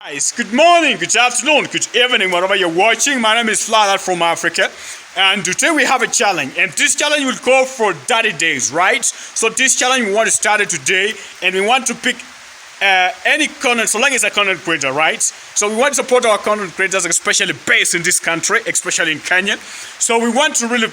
Guys, good morning, good afternoon, good evening, wherever you're watching. My name is Flala from Africa, and today we have a challenge, and this challenge will go for 30 days, right? So this challenge we want to start it today, and we want to pick any content, so long as a content creator, right? So we want to support our content creators, especially based in this country, especially in Kenya. So we want to really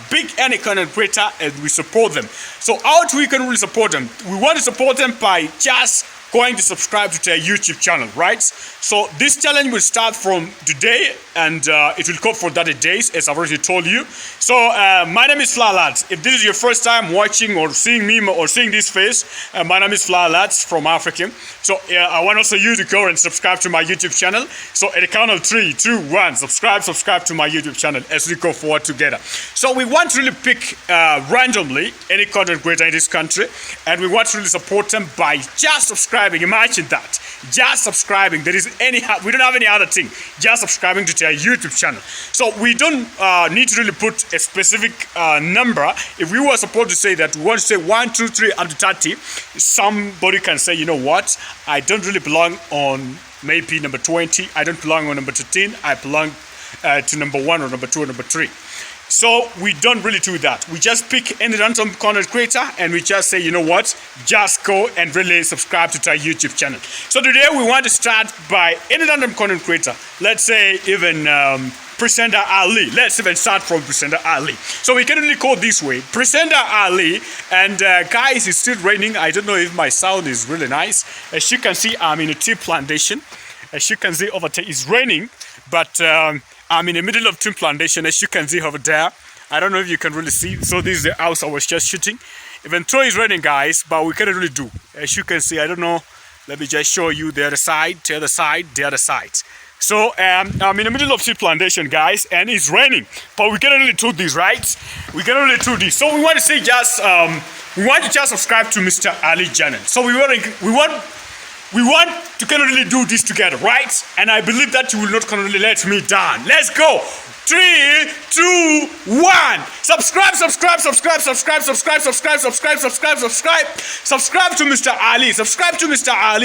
pick any content creator and we support them. So how do we can really support them? We want to support them by just going to subscribe to their YouTube channel, right? So this challenge will start from today, and it will go for 30 days, as I've already told you. So my name is Flalad. If this is your first time watching or seeing me or seeing this face, my name is Flalad from Africa. So I want also you to go and subscribe to my YouTube channel. So at the count of 3, 2, 1, subscribe to my YouTube channel as we go forward together. So we want to really pick randomly any content creator in this country, and we want to really support them by just subscribing. Imagine that, just subscribing. We don't have any other thing, just subscribing to their YouTube channel. So we don't need to really put a specific number. If we were supposed to say that we want to say 1, 2, 3 up to 30, somebody can say, you know what, I don't really belong on maybe number 20, I don't belong on number 13, I belong to number 1 or number 2 or number 3. So we don't really do that. We just pick any random content creator and we just say, you know what, just go and really subscribe to our YouTube channel. So today we want to start by any random content creator. Let's say even Presenter Ali. Let's even start from Presenter Ali. So we can really call this way, Presenter Ali. And guys, it's still raining. I don't know if my sound is really nice. As you can see, I'm in a tea plantation. As you can see over there, it's raining, but I'm in the middle of tea plantation, as you can see over there. I don't know if you can really see. So this is the house I was just shooting. Even though it's raining, guys, but we can't really do. As you can see, I don't know. Let me just show you the other side, the other side, the other side. So I'm in the middle of tea plantation, guys, and it's raining. But we can't really do this, right? We can't really do this. So we want to say just, we want to just subscribe to Mr. Ali channel. So we want to kind of really do this together, right? And I believe that you will not kind of really let me down. Let's go. 3, 2, 1. Subscribe to Mr. Ali. Subscribe to Mr. Ali. Subscribe to Mr. Ali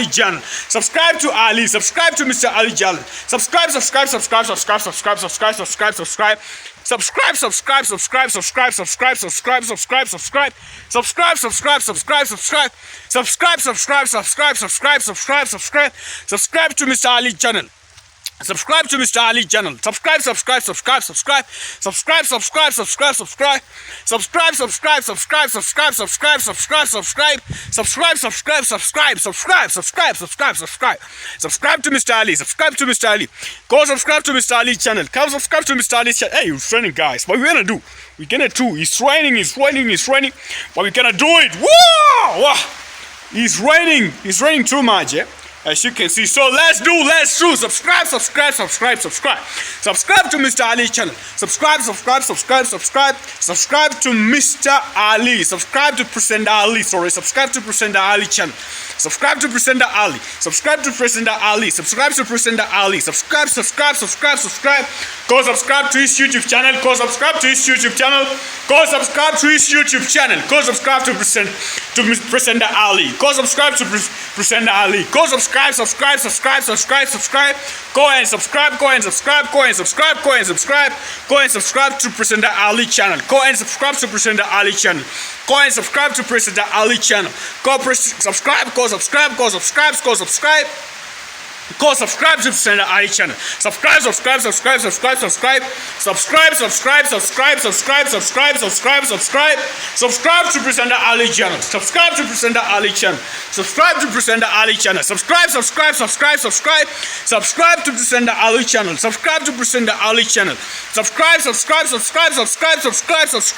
channel. Subscribe to Ali. Subscribe to Mr. Ali channel. Subscribe. Subscribe to Mr. Ali channel. Subscribe to Mr. Ali channel. Subscribe to Mr. Ali. Subscribe to Mr. Ali. Go subscribe to Mr. Ali channel. Come subscribe to Mr. Ali channel. Hey, it's raining, guys. What we're gonna do? We're gonna do. It's raining. But we're gonna do it. Whoa! It's raining. It's raining too much, yeah? As you can see, so let's do. Subscribe to Mr. Ali channel. Subscribe to Mr. Ali. Subscribe to Presenter Ali. Subscribe to Presenter Ali channel. Subscribe to Presenter Ali. Subscribe to Presenter Ali. Subscribe to Presenter Ali. Subscribe. Go subscribe to his YouTube channel. Go subscribe to his YouTube channel. Go subscribe to his YouTube channel. Go subscribe to Presenter Ali. Go subscribe to Presenter Ali. Go subscribe. Go and subscribe. Go and subscribe to Presenter Ali channel. Go and subscribe to Presenter Ali channel. Go and subscribe to Presenter Ali channel. Go subscribe. Go subscribe to Presenter Ali channel. Subscribe to Presenter Ali channel. Subscribe to Presenter Ali channel. Subscribe to Presenter Ali channel. Subscribe to Presenter Ali channel. Subscribe to Presenter Ali channel. Subscribe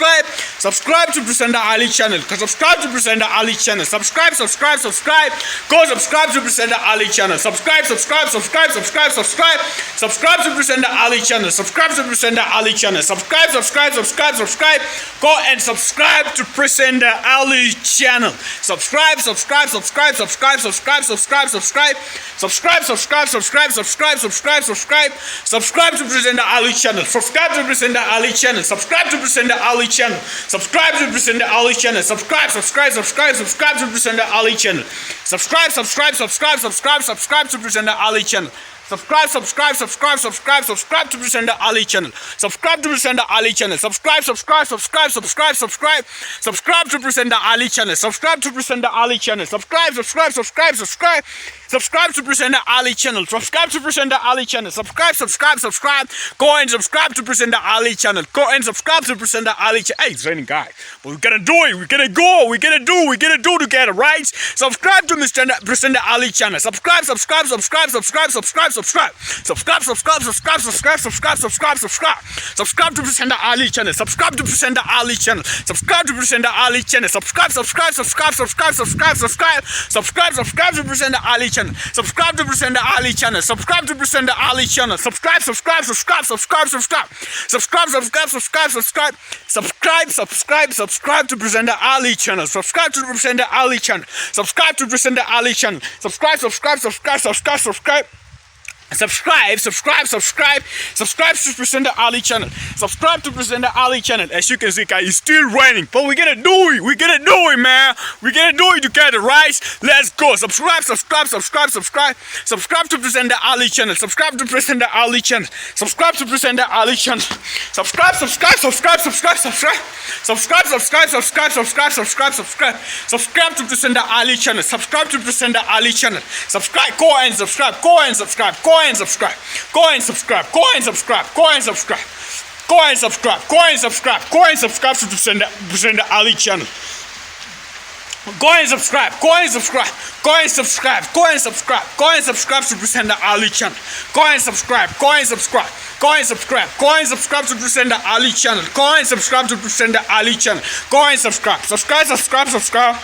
to Presenter Ali channel. Subscribe to Presenter Ali channel. Subscribe. Go subscribe to Presenter Ali channel. Subscribe. subscribe, subscribe, subscribe, subscribe. Subscribe to Presenter Ali channel. Subscribe to Presenter Ali channel. Subscribe, subscribe, subscribe, subscribe. Go and subscribe to Presenter Ali channel. Subscribe, subscribe, subscribe, subscribe, subscribe, subscribe, subscribe. Subscribe, subscribe, subscribe, subscribe, subscribe, subscribe. Subscribe to Presenter Ali channel. Subscribe to Presenter Ali channel. Subscribe to Presenter Ali channel. Subscribe to Presenter Ali channel. Subscribe, subscribe, subscribe, subscribe to Presenter Ali channel. Subscribe, subscribe, subscribe, subscribe, subscribe to Presenter Ali channel. Subscribe, subscribe, subscribe, subscribe, subscribe to Presenter Ali channel. Subscribe to Presenter Ali channel. Subscribe, subscribe, subscribe, subscribe, subscribe. Subscribe to Presenter Ali channel. Subscribe to Presenter Ali channel. Subscribe, subscribe, subscribe, subscribe. Subscribe to Presenter Ali channel. Subscribe to Presenter Ali channel. Subscribe, subscribe, subscribe. Go and subscribe to Presenter Ali channel. Go and subscribe to Presenter Ali channel. Hey, it's raining, guys, but we're gonna do it. We're gonna go. We're gonna do together, right? Subscribe to Presenter Ali channel. Subscribe, subscribe, subscribe, subscribe, subscribe, subscribe. Subscribe, subscribe, subscribe, subscribe, subscribe, subscribe, subscribe. Subscribe to Presenter Ali channel. Subscribe to Presenter Ali channel. Subscribe to Presenter Ali channel. Subscribe, subscribe, subscribe, subscribe, subscribe, subscribe. Subscribe, subscribe to Presenter Ali channel. Subscribe to Presenter Ali channel. Subscribe to Presenter Ali channel. Subscribe, subscribe, subscribe, subscribe, subscribe. Subscribe, subscribe, subscribe, subscribe. Subscribe, subscribe, subscribe to Presenter Ali channel. Subscribe to Presenter Ali channel. Subscribe to Presenter Ali channel. Subscribe, subscribe, subscribe, subscribe, subscribe. Subscribe, subscribe, subscribe, subscribe to Presenter Ali channel. Subscribe to Presenter Ali channel. As you can see, guys, it's still raining, but we're gonna do it. We're gonna do it, man. We're gonna do it together, right? Let's go. Subscribe, subscribe, subscribe, subscribe. Subscribe to Presenter Ali channel. Subscribe to Presenter Ali channel. Subscribe to Presenter Ali channel. Subscribe, subscribe, subscribe, subscribe, subscribe. Subscribe, subscribe, subscribe, subscribe, subscribe, subscribe. Subscribe to Presenter Ali channel. Subscribe to Presenter Ali channel. Subscribe, go and subscribe, go and subscribe, go and subscribe, go and subscribe, go and subscribe, go and subscribe, go and subscribe, go and subscribe, go and subscribe to Presenter Ali channel. Go and subscribe, go and subscribe, go and subscribe, go and subscribe, go and subscribe to Presenter Ali channel. Go and subscribe, go and subscribe, go and subscribe, go and subscribe to Presenter Ali channel. Go and subscribe to Presenter Ali channel. Go and subscribe, subscribe, subscribe, subscribe.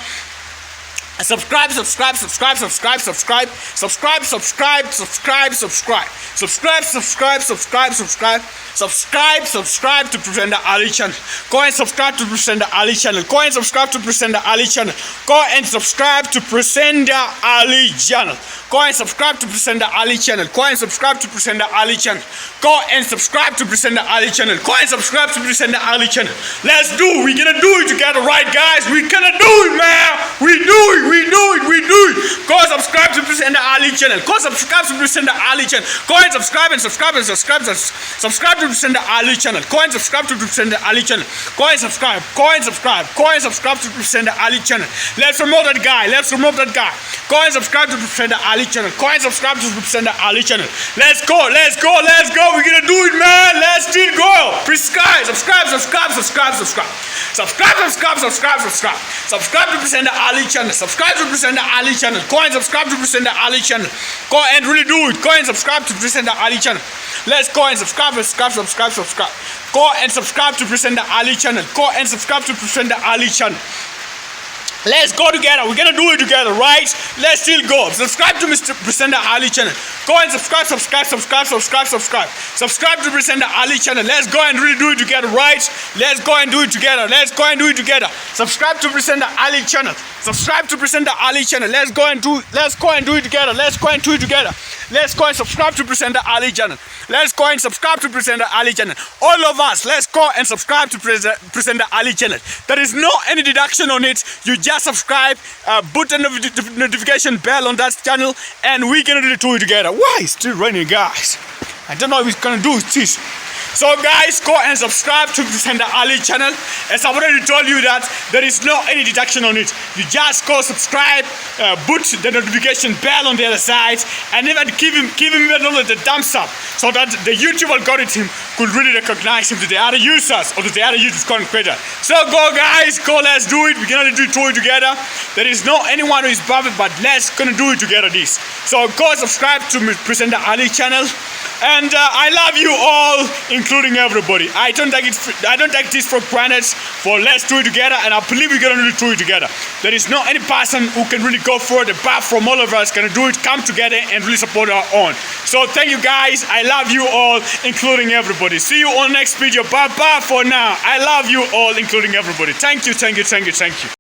Subscribe, subscribe, subscribe, subscribe, subscribe, subscribe, subscribe, subscribe, subscribe, subscribe, subscribe, subscribe, subscribe, subscribe, subscribe to Presenter Ali channel. Go and subscribe to Presenter Ali channel. Go and subscribe to Presenter Ali channel. Go and subscribe to Presenter Ali channel. Go and subscribe to Presenter Ali channel. Go and subscribe to Presenter Ali channel. Go and subscribe to Presenter Ali channel. Go and subscribe to Presenter Ali channel. Let's do it. We're gonna do it together, right, guys? We're gonna do it, man. We do it. We do it. We do it. Go subscribe to Presenter Ali channel. Go subscribe to Presenter Ali channel. Go and subscribe and subscribe and subscribe. Subscribe to Presenter Ali channel. Go and subscribe to Presenter Ali channel. Go and subscribe. Go and subscribe. Go and subscribe to Presenter Ali channel. Let's promote that guy. Let's promote that guy. Go and subscribe to Presenter Ali channel. Go and subscribe to Presenter Ali channel. Let's go. Let's go. Let's go. We're gonna do it, man. Let's still go. Subscribe. Subscribe. Subscribe. Subscribe. Subscribe. Subscribe. Subscribe. Subscribe. Subscribe. Subscribe to Presenter Ali channel. Subscribe to Presenter Ali channel. Go and subscribe to Presenter Ali channel. Go and really do it. Go and subscribe to Presenter Ali channel. Let's go and subscribe, subscribe, subscribe, subscribe. Go and subscribe to Presenter Ali channel. Go and subscribe to Presenter Ali channel. Let's go together. We're gonna do it together, right? Let's still go. Subscribe to Mr. Presenter Ali channel. Go and subscribe, subscribe, subscribe, subscribe, subscribe. Subscribe to Presenter Ali channel. Let's go and really do it together, right? Let's go and do it together. Let's go and do it together. Subscribe to Presenter Ali channel. Subscribe to Presenter Ali channel. Let's go and do it together. Let's go and do it together. Let's go and subscribe to Presenter Ali channel. Let's go and subscribe to Presenter Ali channel. All of us, let's go and subscribe to Presenter Ali channel. There is no any deduction on it. You just subscribe, put the notification bell on that channel, and we're gonna do it together. Why? It's still raining, guys. I don't know what we're gonna do with this. So guys, go and subscribe to Presenter Ali channel. As I've already told you that there is no any deduction on it. You just go subscribe, put the notification bell on the other side, and even give him the thumbs up, so that the YouTube algorithm could really recognize him to the other users or to the other YouTube content creator. So go guys, go, let's do it. We're gonna do it together. There is no anyone who is perfect, but let's gonna do it together this. So go subscribe to Presenter Ali channel. And I love you all, including everybody. I don't take this for granted. For let's do it together, and I believe we're gonna really do it together. There is not any person who can really go for it apart from all of us gonna do it, come together and really support our own. So thank you guys. I love you all, including everybody. See you on the next video. Bye bye for now. I love you all, including everybody. Thank you, thank you, thank you, thank you.